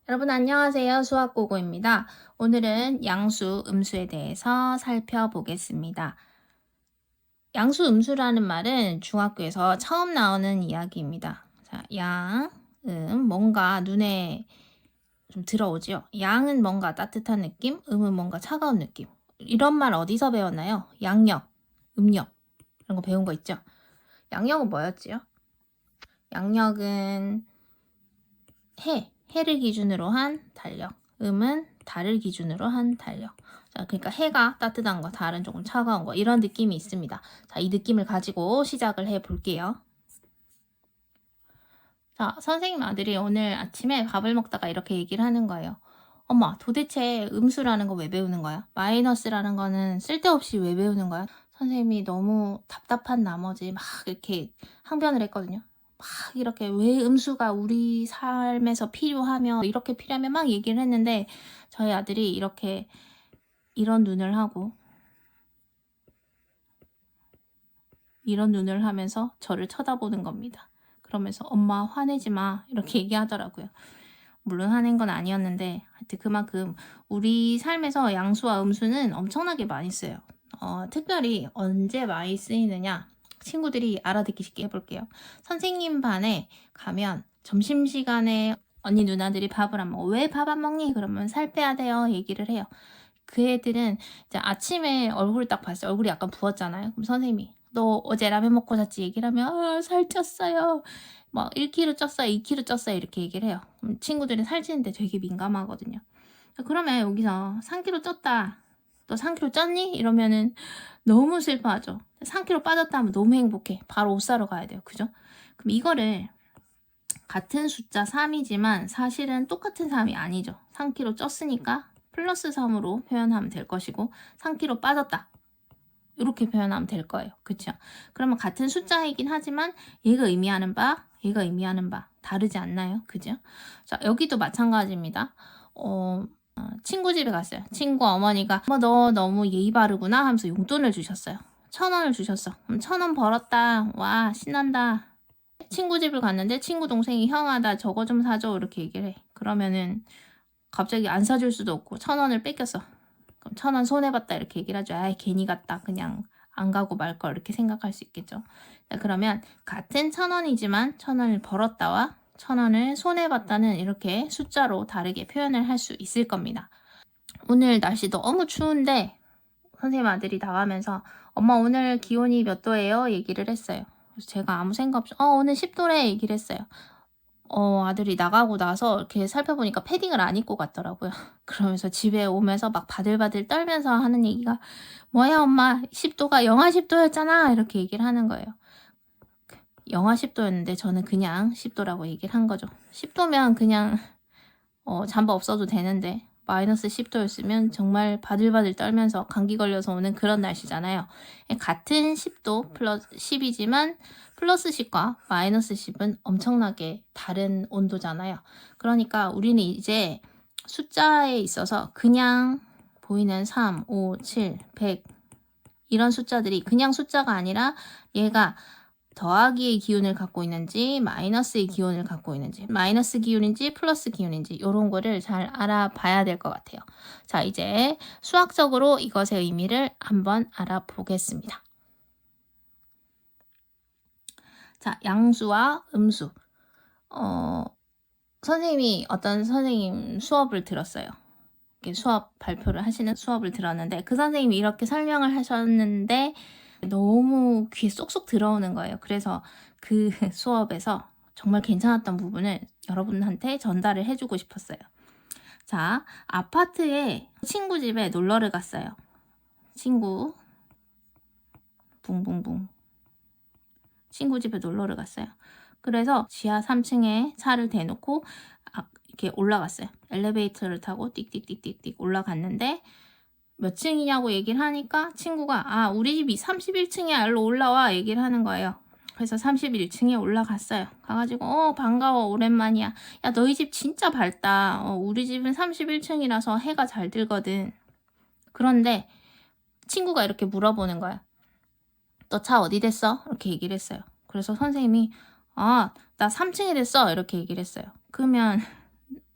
여러분 안녕하세요. 수학고고입니다. 오늘은 양수, 음수에 대해서 살펴보겠습니다. 양수, 음수라는 말은 중학교에서 처음 나오는 이야기입니다. 자, 양, 뭔가 눈에 좀 들어오죠. 양은 뭔가 따뜻한 느낌, 음은 뭔가 차가운 느낌. 이런 말 어디서 배웠나요? 양력, 음력 이런 거 배운 거 있죠? 양력은 뭐였지요? 양력은 해를 기준으로 한 달력, 음은 달을 기준으로 한 달력. 자, 그러니까 해가 따뜻한 거, 달은 조금 차가운 거 이런 느낌이 있습니다. 자, 이 느낌을 가지고 시작을 해 볼게요. 자, 선생님 아들이 오늘 아침에 밥을 먹다가 이렇게 얘기를 하는 거예요. 엄마, 도대체 음수라는 거 왜 배우는 거야? 마이너스라는 거는 쓸데없이 왜 배우는 거야? 선생님이 너무 답답한 나머지 막 이렇게 항변을 했거든요. 막 이렇게 왜 음수가 우리 삶에서 필요하며 이렇게 필요하면 막 얘기를 했는데 저희 아들이 이렇게 이런 눈을 하고 이런 눈을 하면서 저를 쳐다보는 겁니다. 그러면서 엄마 화내지 마 이렇게 얘기하더라고요. 물론 화낸 건 아니었는데 하여튼 그만큼 우리 삶에서 양수와 음수는 엄청나게 많이 쓰여요. 특별히 언제 많이 쓰이느냐 친구들이 알아듣기 쉽게 해볼게요. 선생님 반에 가면 점심시간에 언니 누나들이 밥을 안 먹어. 왜 밥 안 먹니? 그러면 살 빼야 돼요. 얘기를 해요. 그 애들은 이제 아침에 얼굴 딱 봤어요. 얼굴이 약간 부었잖아요. 그럼 선생님이 너 어제 라면 먹고 잤지? 얘기를 하면 살쪘어요. 막 1kg 쪘어요, 2kg 쪘어요 이렇게 얘기를 해요. 그럼 친구들이 살찌는데 되게 민감하거든요. 그러면 여기서 3kg 쪘다. 너 3kg 쪘니? 이러면은 너무 슬퍼하죠. 3kg 빠졌다 하면 너무 행복해. 바로 옷 사러 가야 돼요. 그죠? 그럼 이거를 같은 숫자 3이지만 사실은 똑같은 3이 아니죠. 3kg 쪘으니까 플러스 3으로 표현하면 될 것이고 3kg 빠졌다. 이렇게 표현하면 될 거예요. 그쵸? 그러면 같은 숫자이긴 하지만 얘가 의미하는 바, 얘가 의미하는 바 다르지 않나요? 그죠? 자, 여기도 마찬가지입니다. 친구 집에 갔어요. 친구 어머니가 너 너무 예의 바르구나 하면서 용돈을 주셨어요. 1,000원을 주셨어. 그럼 1,000원 벌었다. 와 신난다. 친구 집을 갔는데 친구 동생이 형아 나 저거 좀 사줘 이렇게 얘기를 해. 그러면은 갑자기 안 사줄 수도 없고 1,000원을 뺏겼어. 그럼 1,000원 손해봤다 이렇게 얘기를 하죠. 아이 괜히 갔다 그냥 안 가고 말 걸 이렇게 생각할 수 있겠죠. 자, 그러면 같은 1,000원이지만 1,000원을 벌었다와 1,000원을 손해봤다는 이렇게 숫자로 다르게 표현을 할 수 있을 겁니다. 오늘 날씨 너무 추운데 선생님 아들이 나가면서 엄마 오늘 기온이 몇 도예요? 얘기를 했어요. 그래서 제가 아무 생각 없이 오늘 10도래 얘기를 했어요. 아들이 나가고 나서 이렇게 살펴보니까 패딩을 안 입고 갔더라고요. 그러면서 집에 오면서 막 바들바들 떨면서 하는 얘기가 뭐야 엄마 10도가 영하 10도였잖아 이렇게 얘기를 하는 거예요. 영하 10도였는데 저는 그냥 10도라고 얘기를 한 거죠. 10도면 그냥 잠바 없어도 되는데 마이너스 10도였으면 정말 바들바들 떨면서 감기 걸려서 오는 그런 날씨잖아요. 같은 10도 플러스 10이지만 플러스 10과 마이너스 10은 엄청나게 다른 온도잖아요. 그러니까 우리는 이제 숫자에 있어서 그냥 보이는 3, 5, 7, 100 이런 숫자들이 그냥 숫자가 아니라 얘가 더하기의 기운을 갖고 있는지 마이너스의 기운을 갖고 있는지 마이너스 기운인지 플러스 기운인지 이런 거를 잘 알아봐야 될 것 같아요. 자 이제 수학적으로 이것의 의미를 한번 알아보겠습니다. 자 양수와 음수 선생님이 어떤 선생님 수업을 들었어요. 수업 발표를 하시는 수업을 들었는데 그 선생님이 이렇게 설명을 하셨는데 너무 귀에 쏙쏙 들어오는 거예요. 그래서 그 수업에서 정말 괜찮았던 부분을 여러분한테 전달을 해주고 싶었어요. 자, 아파트에 친구 집에 놀러를 갔어요. 친구 붕붕붕 친구 집에 놀러를 갔어요. 그래서 지하 3층에 차를 대놓고 이렇게 올라갔어요. 엘리베이터를 타고 띡띡띡띡띡 올라갔는데 몇 층이냐고 얘기를 하니까 친구가 우리 집이 31층이야 일로 올라와 얘기를 하는 거예요. 그래서 31층에 올라갔어요. 가가지고 반가워 오랜만이야. 야 너희 집 진짜 밝다. 우리 집은 31층이라서 해가 잘 들거든. 그런데 친구가 이렇게 물어보는 거야. 너 차 어디 됐어? 이렇게 얘기를 했어요. 그래서 선생님이 나 3층에 됐어 이렇게 얘기를 했어요. 그러면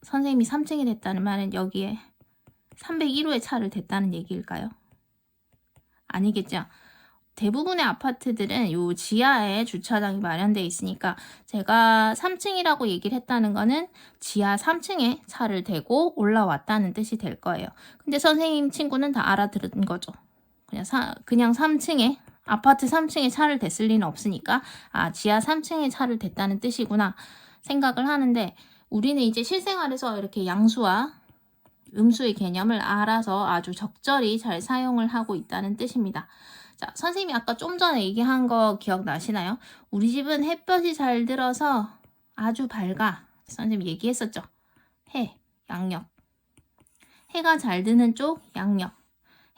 선생님이 3층이 됐다는 말은 여기에 301호의 차를 댔다는 얘기일까요? 아니겠죠. 대부분의 아파트들은 요 지하에 주차장이 마련되어 있으니까 제가 3층이라고 얘기를 했다는 거는 지하 3층에 차를 대고 올라왔다는 뜻이 될 거예요. 근데 선생님 친구는 다 알아들은 거죠. 그냥 3층에 아파트 3층에 차를 댔을 리는 없으니까 지하 3층에 차를 댔다는 뜻이구나 생각을 하는데 우리는 이제 실생활에서 이렇게 양수와 음수의 개념을 알아서 아주 적절히 잘 사용을 하고 있다는 뜻입니다. 자, 선생님이 아까 좀 전에 얘기한 거 기억나시나요? 우리 집은 햇볕이 잘 들어서 아주 밝아. 선생님 얘기했었죠. 해, 양력. 해가 잘 드는 쪽, 양력.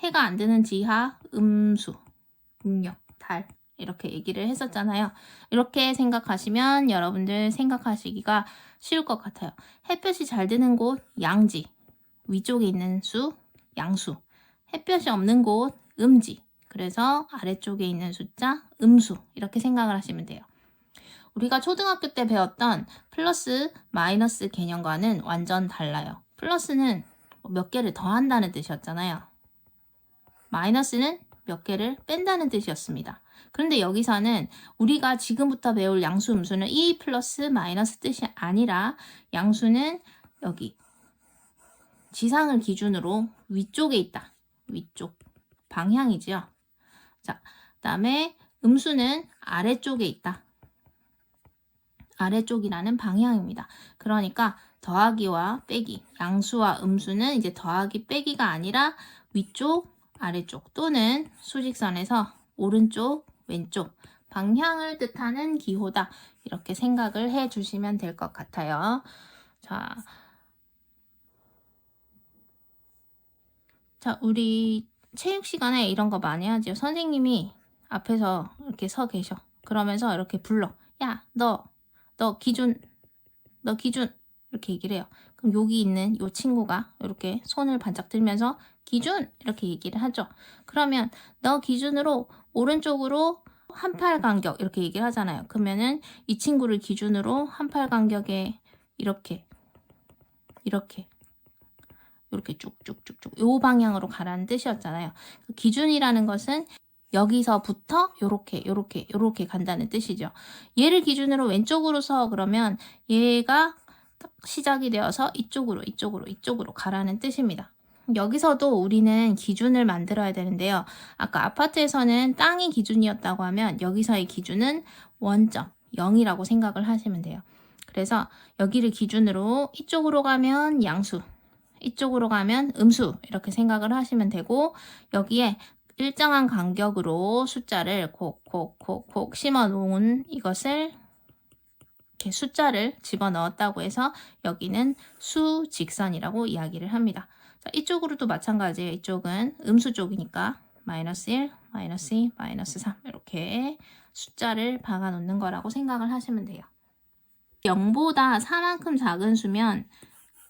해가 안 드는 지하, 음수, 음력, 달. 이렇게 얘기를 했었잖아요. 이렇게 생각하시면 여러분들 생각하시기가 쉬울 것 같아요. 햇볕이 잘 드는 곳, 양지. 위쪽에 있는 수, 양수. 햇볕이 없는 곳, 음지. 그래서 아래쪽에 있는 숫자, 음수. 이렇게 생각을 하시면 돼요. 우리가 초등학교 때 배웠던 플러스, 마이너스 개념과는 완전 달라요. 플러스는 몇 개를 더한다는 뜻이었잖아요. 마이너스는 몇 개를 뺀다는 뜻이었습니다. 그런데 여기서는 우리가 지금부터 배울 양수, 음수는 이 플러스, 마이너스 뜻이 아니라 양수는 여기 지상을 기준으로 위쪽에 있다. 위쪽. 방향이죠. 자, 그 다음에 음수는 아래쪽에 있다. 아래쪽이라는 방향입니다. 그러니까 더하기와 빼기, 양수와 음수는 이제 더하기 빼기가 아니라 위쪽, 아래쪽 또는 수직선에서 오른쪽, 왼쪽 방향을 뜻하는 기호다. 이렇게 생각을 해 주시면 될 것 같아요. 자, 우리 체육 시간에 이런 거 많이 하죠. 선생님이 앞에서 이렇게 서 계셔. 그러면서 이렇게 불러. 야, 너 기준, 이렇게 얘기를 해요. 그럼 여기 있는 요 친구가 이렇게 손을 반짝 들면서 기준! 이렇게 얘기를 하죠. 그러면 너 기준으로 오른쪽으로 한 팔 간격 이렇게 얘기를 하잖아요. 그러면은 이 친구를 기준으로 한 팔 간격에 이렇게 쭉쭉쭉쭉 요 방향으로 가라는 뜻이었잖아요. 기준이라는 것은 여기서부터 요렇게 간다는 뜻이죠. 얘를 기준으로 왼쪽으로 서 그러면 얘가 딱 시작이 되어서 이쪽으로 가라는 뜻입니다. 여기서도 우리는 기준을 만들어야 되는데요. 아까 아파트에서는 땅이 기준이었다고 하면 여기서의 기준은 원점 0이라고 생각을 하시면 돼요. 그래서 여기를 기준으로 이쪽으로 가면 양수, 이쪽으로 가면 음수 이렇게 생각을 하시면 되고 여기에 일정한 간격으로 숫자를 콕 심어 놓은 이것을 이렇게 숫자를 집어넣었다고 해서 여기는 수직선이라고 이야기를 합니다. 자, 이쪽으로도 마찬가지예요. 이쪽은 음수 쪽이니까 마이너스 1, 마이너스 2, 마이너스 3 이렇게 숫자를 박아 놓는 거라고 생각을 하시면 돼요. 0보다 4만큼 작은 수면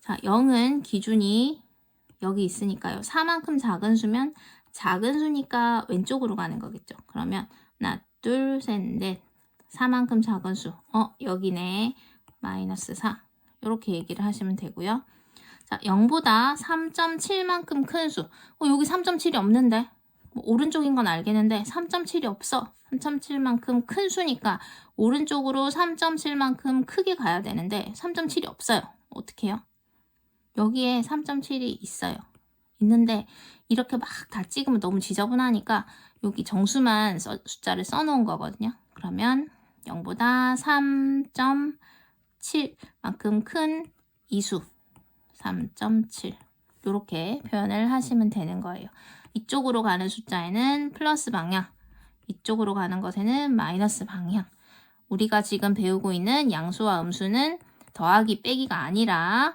자, 0은 기준이 여기 있으니까요. 4만큼 작은 수면 작은 수니까 왼쪽으로 가는 거겠죠. 그러면 하나, 둘, 셋, 넷 4만큼 작은 수 여기네 마이너스 4 이렇게 얘기를 하시면 되고요. 자, 0보다 3.7만큼 큰 수 여기 3.7이 없는데 오른쪽인 건 알겠는데 3.7이 없어. 3.7만큼 큰 수니까 오른쪽으로 3.7만큼 크게 가야 되는데 3.7이 없어요. 어떻게 해요? 여기에 3.7이 있어요. 있는데 이렇게 막 다 찍으면 너무 지저분하니까 여기 정수만 숫자를 써놓은 거거든요. 그러면 0보다 3.7만큼 큰 이수 3.7 이렇게 표현을 하시면 되는 거예요. 이쪽으로 가는 숫자에는 플러스 방향, 이쪽으로 가는 것에는 마이너스 방향. 우리가 지금 배우고 있는 양수와 음수는 더하기 빼기가 아니라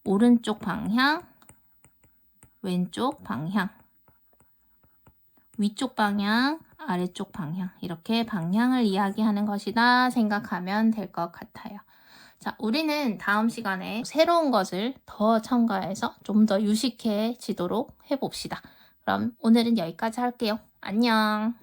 오른쪽 방향, 왼쪽 방향, 위쪽 방향, 아래쪽 방향 이렇게 방향을 이야기하는 것이다 생각하면 될 것 같아요. 자, 우리는 다음 시간에 새로운 것을 더 첨가해서 좀 더 유식해지도록 해봅시다. 그럼 오늘은 여기까지 할게요. 안녕.